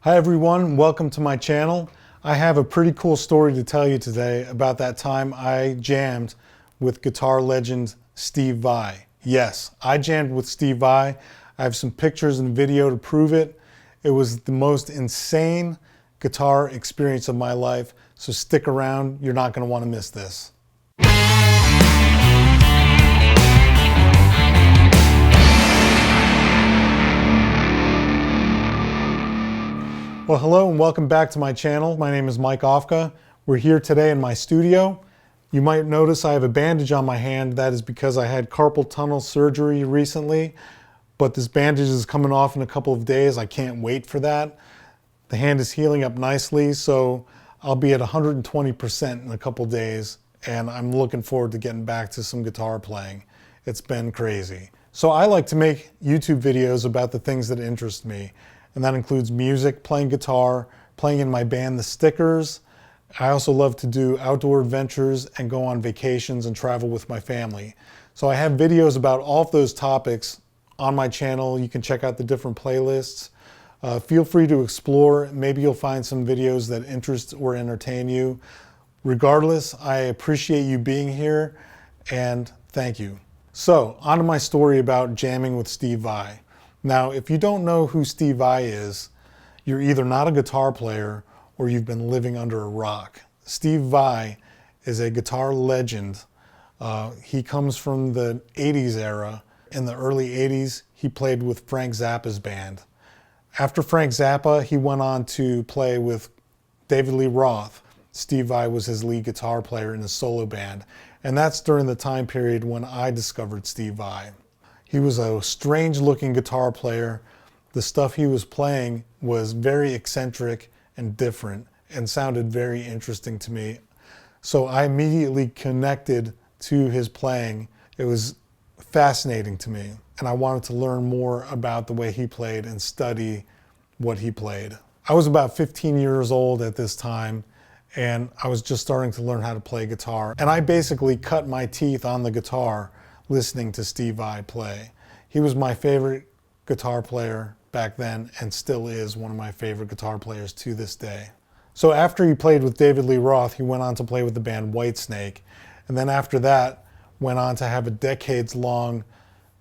Hi everyone, welcome to my channel. I have a pretty cool story to tell you today about that time I jammed with guitar legend Steve Vai. Yes, I jammed with Steve Vai. I have some pictures and video to prove it. It was the most insane guitar experience of my life, so stick around, you're not going to want to miss this. Well, hello and welcome back to my channel. My name is Mike Ofka. We're here today in my studio. You might notice I have a bandage on my hand. That is because I had carpal tunnel surgery recently, but this bandage is coming off in a couple of days. I can't wait for that. The hand is healing up nicely, so I'll be at 120% in a couple days, and I'm looking forward to getting back to some guitar playing. It's been crazy. So I like to make YouTube videos about the things that interest me. And that includes music, playing guitar, playing in my band, The Stickers. I also love to do outdoor adventures and go on vacations and travel with my family. So I have videos about all of those topics on my channel. You can check out the different playlists. Feel free to explore. Maybe you'll find some videos that interest or entertain you. Regardless, I appreciate you being here and thank you. So, on to my story about jamming with Steve Vai. Now, if you don't know who Steve Vai is, you're either not a guitar player or you've been living under a rock. Steve Vai is a guitar legend. He comes from the 80s era. In the early 80s, he played with Frank Zappa's band. After Frank Zappa, he went on to play with David Lee Roth. Steve Vai was his lead guitar player in his solo band. And that's during the time period when I discovered Steve Vai. He was a strange looking guitar player. The stuff he was playing was very eccentric and different and sounded very interesting to me. So I immediately connected to his playing. It was fascinating to me, and I wanted to learn more about the way he played and study what he played. I was about 15 years old at this time, and I was just starting to learn how to play guitar. And I basically cut my teeth on the guitar listening to Steve Vai play. He was my favorite guitar player back then and still is one of my favorite guitar players to this day. So after he played with David Lee Roth, he went on to play with the band Whitesnake. And then after that, went on to have a decades-long,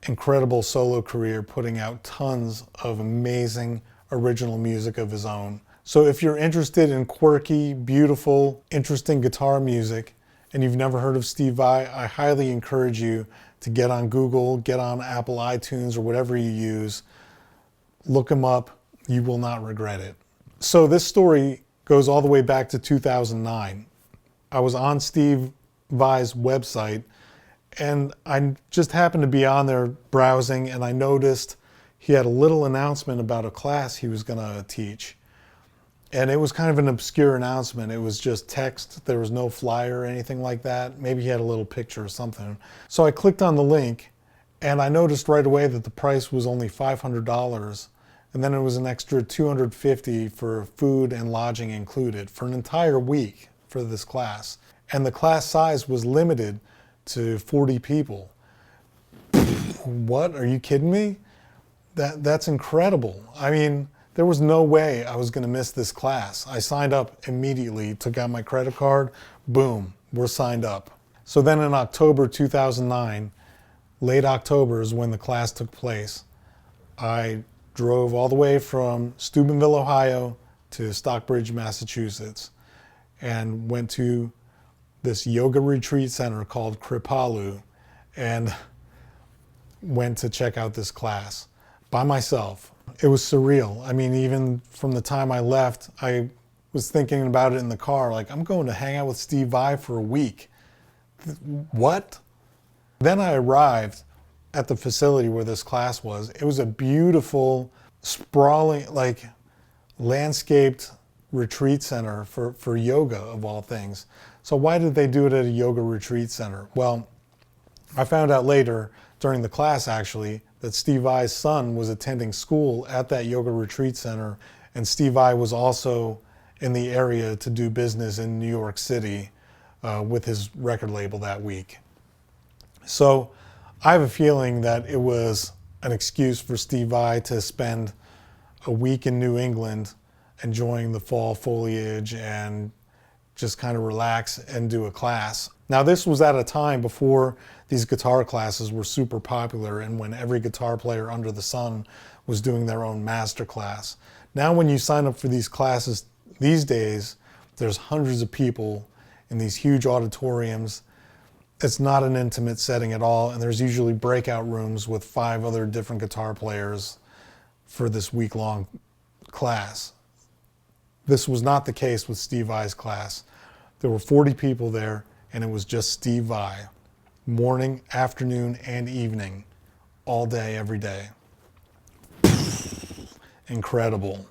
incredible solo career, putting out tons of amazing original music of his own. So if you're interested in quirky, beautiful, interesting guitar music, and you've never heard of Steve Vai, I highly encourage you to get on Google, get on Apple iTunes or whatever you use. Look him up. You will not regret it. So this story goes all the way back to 2009. I was on Steve Vai's website and I just happened to be on there browsing, and I noticed he had a little announcement about a class he was going to teach. And it was kind of an obscure announcement. It was just text. There was no flyer or anything like that. Maybe he had a little picture or something. So I clicked on the link and I noticed right away that the price was only $500. And then it was an extra $250 for food and lodging included for an entire week for this class. And the class size was limited to 40 people. What? Are you kidding me? That's incredible. I mean, there was no way I was going to miss this class. I signed up immediately, took out my credit card, boom, we're signed up. So then in October 2009, late October is when the class took place. I drove all the way from Steubenville, Ohio to Stockbridge, Massachusetts, and went to this yoga retreat center called Kripalu and went to check out this class by myself. It was surreal. I mean, even from the time I left, I was thinking about it in the car, like, I'm going to hang out with Steve Vai for a week. What? Then I arrived at the facility where this class was. It was a beautiful, sprawling, like, landscaped retreat center for yoga, of all things. So why did they do it at a yoga retreat center? Well, I found out later, during the class actually, that Steve Vai's son was attending school at that yoga retreat center, and Steve Vai was also in the area to do business in New York City with his record label that week. So I have a feeling that it was an excuse for Steve Vai to spend a week in New England enjoying the fall foliage and just kind of relax and do a class. Now this was at a time before these guitar classes were super popular and when every guitar player under the sun was doing their own master class. Now when you sign up for these classes these days, there's hundreds of people in these huge auditoriums. It's not an intimate setting at all, and there's usually breakout rooms with 5 other different guitar players for this week-long class. This was not the case with Steve Vai's class. There were 40 people there, and it was just Steve Vai. Morning, afternoon, and evening. All day, every day. Incredible.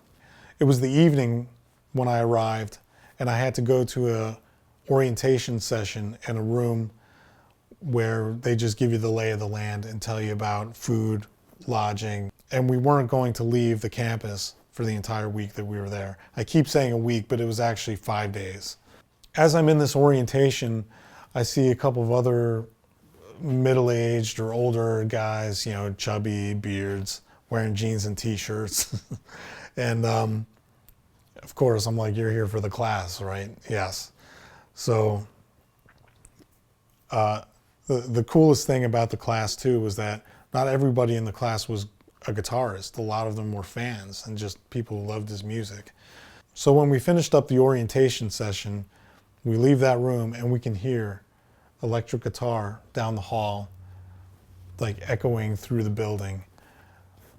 It was the evening when I arrived, and I had to go to a orientation session in a room where they just give you the lay of the land and tell you about food, lodging, and we weren't going to leave the campus for the entire week that we were there. I keep saying a week, but it was actually 5 days. As I'm in this orientation, I see a couple of other middle-aged or older guys, chubby beards, wearing jeans and t-shirts. And of course, I'm like, you're here for the class, right? Yes. So the coolest thing about the class too was that not everybody in the class was a guitarist. A lot of them were fans and just people who loved his music. So when we finished up the orientation session, we leave that room and we can hear electric guitar down the hall, like echoing through the building.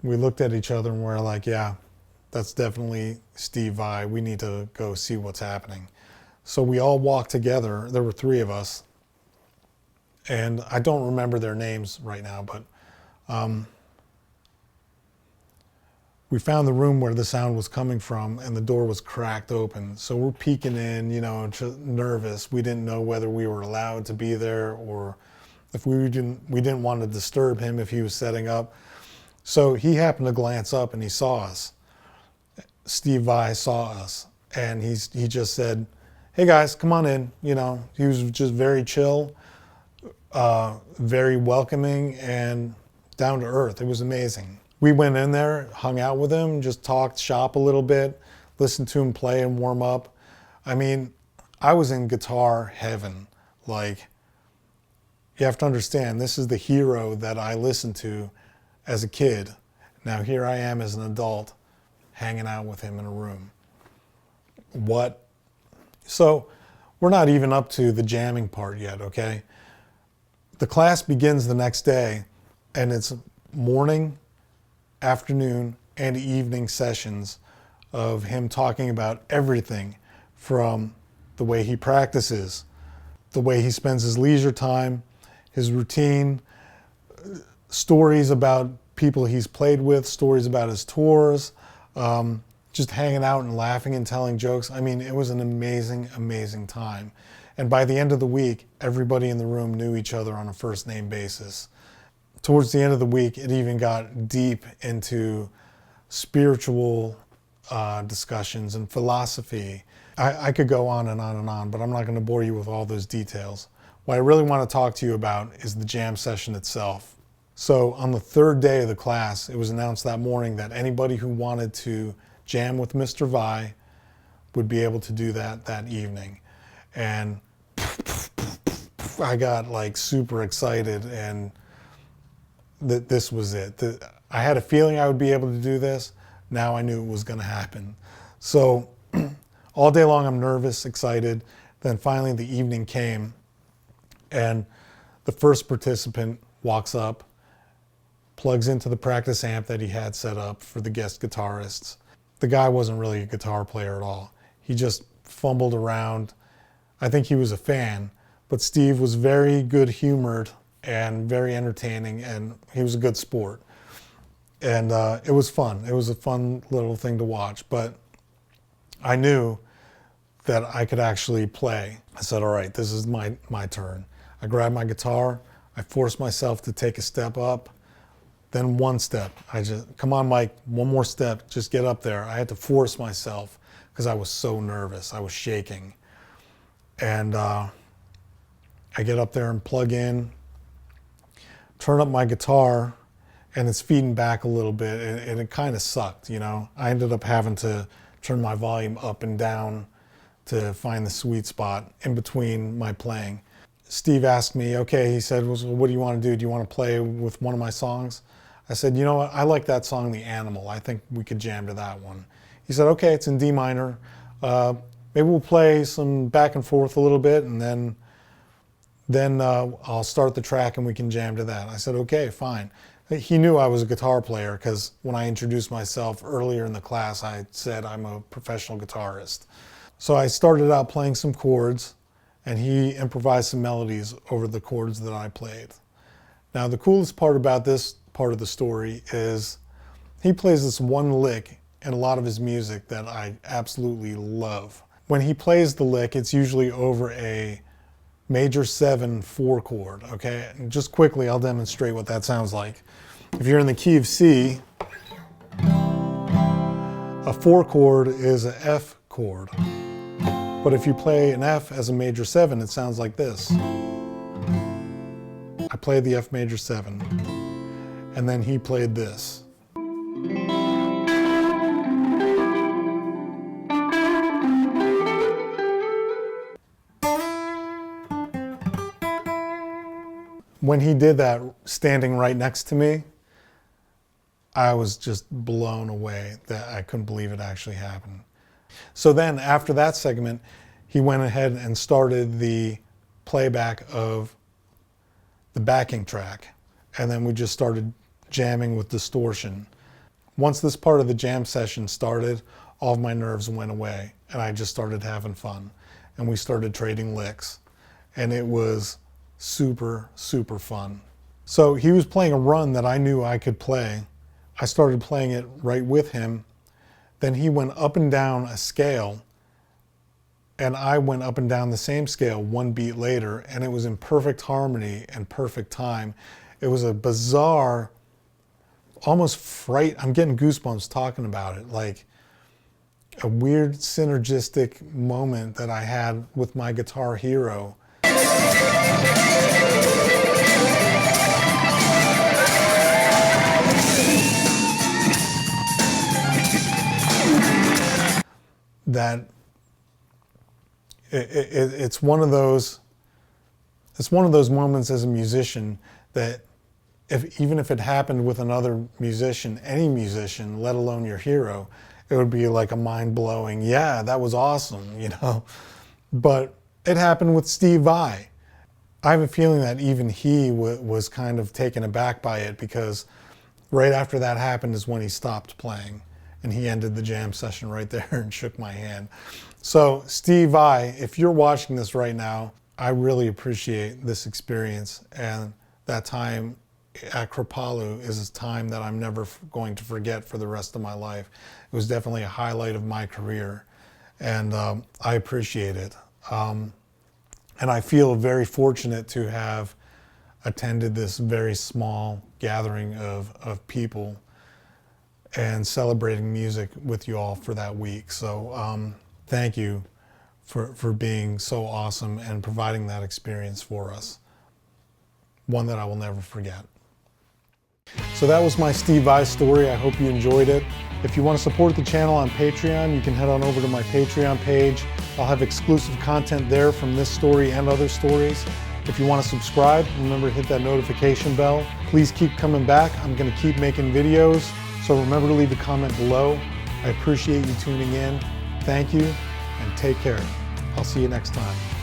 We looked at each other and we're like, yeah, that's definitely Steve Vai. We need to go see what's happening. So we all walked together. There were 3 of us. And I don't remember their names right now, but we found the room where the sound was coming from and the door was cracked open. So we're peeking in, just nervous. We didn't know whether we were allowed to be there or if we didn't want to disturb him if he was setting up. So he happened to glance up and he saw us. Steve Vai saw us and he just said, hey guys, come on in. He was just very chill, very welcoming and down to earth. It was amazing. We went in there, hung out with him, just talked shop a little bit, listened to him play and warm up. I mean, I was in guitar heaven. Like, you have to understand, this is the hero that I listened to as a kid. Now here I am as an adult, hanging out with him in a room. What? So, we're not even up to the jamming part yet, okay? The class begins the next day, and it's morning, afternoon, and evening sessions of him talking about everything from the way he practices, the way he spends his leisure time, his routine, stories about people he's played with, stories about his tours, just hanging out and laughing and telling jokes. I mean, it was an amazing, amazing time. And by the end of the week, everybody in the room knew each other on a first name basis. Towards the end of the week, it even got deep into spiritual discussions and philosophy. I could go on and on and on, but I'm not going to bore you with all those details. What I really want to talk to you about is the jam session itself. So on the 3rd day of the class, it was announced that morning that anybody who wanted to jam with Mr. Vai would be able to do that evening. And I got like super excited and that this was it. I had a feeling I would be able to do this. Now I knew it was going to happen. So all day long I'm nervous, excited. Then finally the evening came and the first participant walks up, plugs into the practice amp that he had set up for the guest guitarists. The guy wasn't really a guitar player at all. He just fumbled around. I think he was a fan, but Steve was very good-humored and very entertaining, and he was a good sport. And it was fun. It was a fun little thing to watch, but I knew that I could actually play. I said, all right, this is my turn. I grabbed my guitar, I forced myself to take a step up, then 1 step. I just, come on, Mike, 1 more step, just get up there. I had to force myself because I was so nervous. I was shaking. And I get up there and plug in, turn up my guitar, and it's feeding back a little bit, and it kind of sucked, I ended up having to turn my volume up and down to find the sweet spot in between my playing. Steve asked me, okay, he said, well, what do you want to do? Do you want to play with one of my songs? I said, you know what, I like that song, The Animal. I think we could jam to that one. He said, okay, it's in D minor. Maybe we'll play some back and forth a little bit, and then I'll start the track and we can jam to that. I said, okay, fine. He knew I was a guitar player because when I introduced myself earlier in the class, I said I'm a professional guitarist. So I started out playing some chords, and he improvised some melodies over the chords that I played. Now, the coolest part about this part of the story is he plays this one lick in a lot of his music that I absolutely love. When he plays the lick, it's usually over a major 7 4 chord, okay? And just quickly, I'll demonstrate what that sounds like. If you're in the key of C, a 4 chord is an F chord. But if you play an F as a major 7, it sounds like this. I played the F major 7, and then he played this. When he did that standing right next to me, I was just blown away that I couldn't believe it actually happened. So then after that segment, he went ahead and started the playback of the backing track. And then we just started jamming with distortion. Once this part of the jam session started, all of my nerves went away and I just started having fun. And we started trading licks. And it was super, super fun. So he was playing a run that I knew I could play. I started playing it right with him. Then he went up and down a scale, and I went up and down the same scale one beat later, and it was in perfect harmony and perfect time. It was a bizarre, almost fright. I'm getting goosebumps talking about it, like a weird synergistic moment that I had with my guitar hero. That it's one of those moments as a musician that even if it happened with another musician, any musician, let alone your hero, it would be like a mind-blowing, yeah, that was awesome, you know. But it happened with Steve Vai. I have a feeling that even he was kind of taken aback by it, because right after that happened is when he stopped playing. And he ended the jam session right there and shook my hand. So Steve Vai, if you're watching this right now, I really appreciate this experience. And that time at Kripalu is a time that I'm never going to forget for the rest of my life. It was definitely a highlight of my career. And I appreciate it. And I feel very fortunate to have attended this very small gathering of people and celebrating music with you all for that week. So thank you for being so awesome and providing that experience for us. One that I will never forget. So that was my Steve Vai story. I hope you enjoyed it. If you want to support the channel on Patreon, you can head on over to my Patreon page. I'll have exclusive content there from this story and other stories. If you want to subscribe, remember to hit that notification bell. Please keep coming back. I'm going to keep making videos. So remember to leave a comment below. I appreciate you tuning in. Thank you, and take care. I'll see you next time.